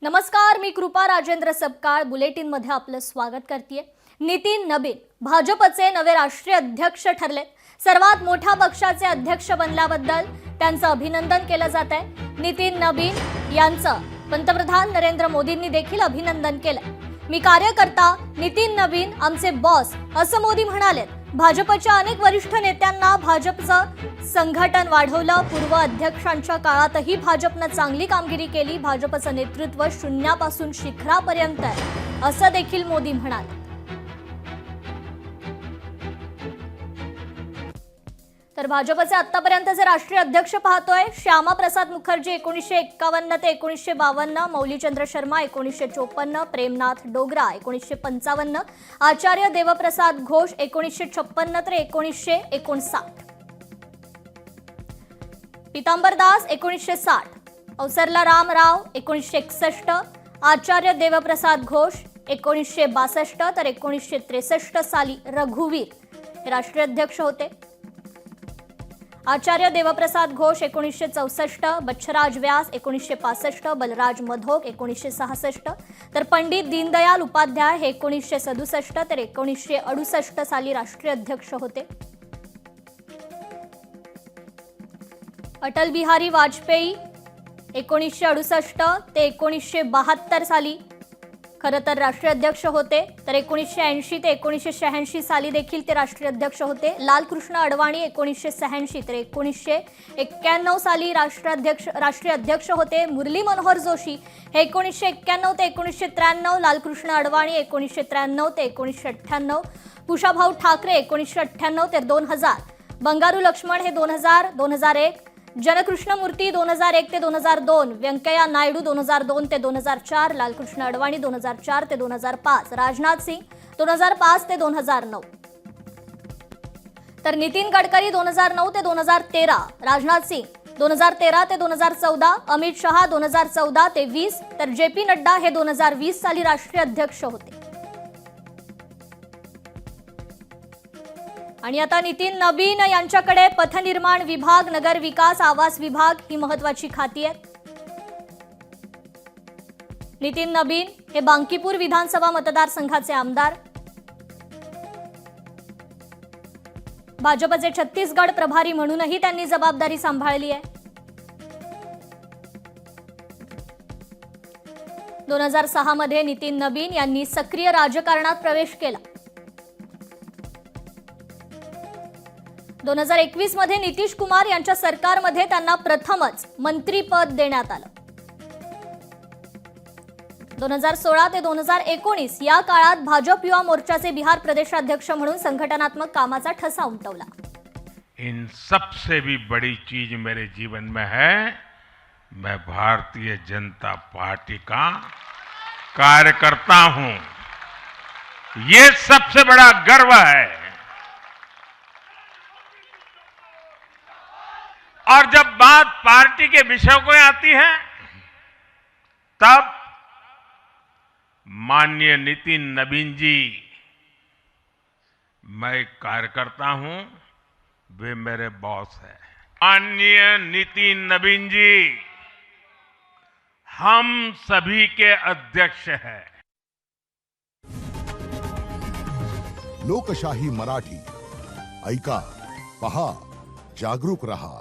नमस्कार, मी कृपा राजेंद्र सबकाळ बुलेटिन मध्ये आपलं स्वागत करते। नितीन नबीन भाजपचे नवे राष्ट्रीय अध्यक्ष ठरले। सर्वात मोठ्या पक्षाचे अध्यक्ष बनल्याबद्दल त्यांचं अभिनंदन केलं जात आहे। नितीन नबीन यांचं पंतप्रधान नरेंद्र मोदींनी देखील अभिनंदन केलं। मी कार्यकर्ता, नितीन नबीन आमचे बॉस असं मोदी म्हणाले। भाजपच्या अनेक वरिष्ठ नेत्यांना भाजपचं संघटन वाढवलं। पूर्व अध्यक्षांच्या काळातही भाजपने चांगली कामगिरी केली। भाजपचं नेतृत्व शून्यापासून शिखरापर्यंत आहे असं देखील मोदी म्हणाले। तर भाजपचे आतापर्यंतचे राष्ट्रीय अध्यक्ष पाहतोय श्यामा प्रसाद मुखर्जी 1951 ते 1952, मौलीचंद्र शर्मा 1954, प्रेमनाथ डोगरा 1955, आचार्य देवप्रसाद घोष 1956 ते 1959, पीतांबर दास 1960, अवसरला राम राव 1961, आचार्य देवप्रसाद घोष 1962 तर 1963 साली रघुवीर हे राष्ट्रीय अध्यक्ष होते। आचार्य देवप्रसाद घोष 1964, बच्छराज व्यास 1965, बलराज मधोक 1966 तर पंडित दीनदयाल उपाध्याय हे 1967 तर 1968 साली राष्ट्रीय अध्यक्ष होते। अटल बिहारी वाजपेयी 1968 ते 1972 साली खरं तर राष्ट्रीय अध्यक्ष होते। तर 1980 ते 1986 साली देखील ते राष्ट्रीय अध्यक्ष होते। लालकृष्ण अडवाणी 1986 ते 1991 साली राष्ट्रीय अध्यक्ष होते। मुरली मनोहर जोशी हे 1991 ते 1993, लालकृष्ण अडवाणी 1993 ते 1998, कुशाभाऊ ठाकरे 1998 ते 2000, बंगारू लक्ष्मण हे 2000 2001, जनकृष्ण मूर्ती 2001 ते 2002, व्यंकय्या नायडू 2002 ते 2004, लालकृष्ण अडवाणी 2004 ते 2005, राजनाथ सिंह 2005 ते 2009, तर नितीन गडकरी 2009 ते 2013, राजनाथ सिंह 2013 ते 2014, अमित शहा 2014 ते 20, तर जेपी नड्डा हे 2020 साली राष्ट्रीय अध्यक्ष होते। आणि आता नितीन नबीन यांच्याकडे पथनिर्माण विभाग, नगर विकास, आवास विभाग ही महत्त्वाची खाती आहेत। नितीन नबीन हे बांकीपूर विधानसभा मतदारसंघाचे आमदार, भाजपचे छत्तीसगड प्रभारी म्हणूनही त्यांनी जबाबदारी सांभाळली आहे। 2006 मध्ये नितीन नबीन यांनी सक्रिय राजकारणात प्रवेश केला। 2021 मध्ये नितीश कुमार यांच्या सरकारमध्ये त्यांना प्रथमच मंत्रीपद देण्यात आलं। 2016 ते 2019 या काळात भाजप युवा मोर्चाचे बिहार प्रदेशाध्यक्ष म्हणून संघटनात्मक कामाचा ठसा उमटवला। इन सबसे भी बड़ी चीज मेरे जीवन में है, मैं भारतीय जनता पार्टी का कार्यकर्ता हूं। ये सबसे बड़ा गर्व है। और जब बात पार्टी के विषयों को आती है तब माननीय नितिन नबीन जी, मैं एक कार्यकर्ता हूं, वे मेरे बॉस हैं। माननीय नितिन नबीन जी हम सभी के अध्यक्ष हैं। लोकशाही मराठी ऐका, पहा, जागरूक रहा।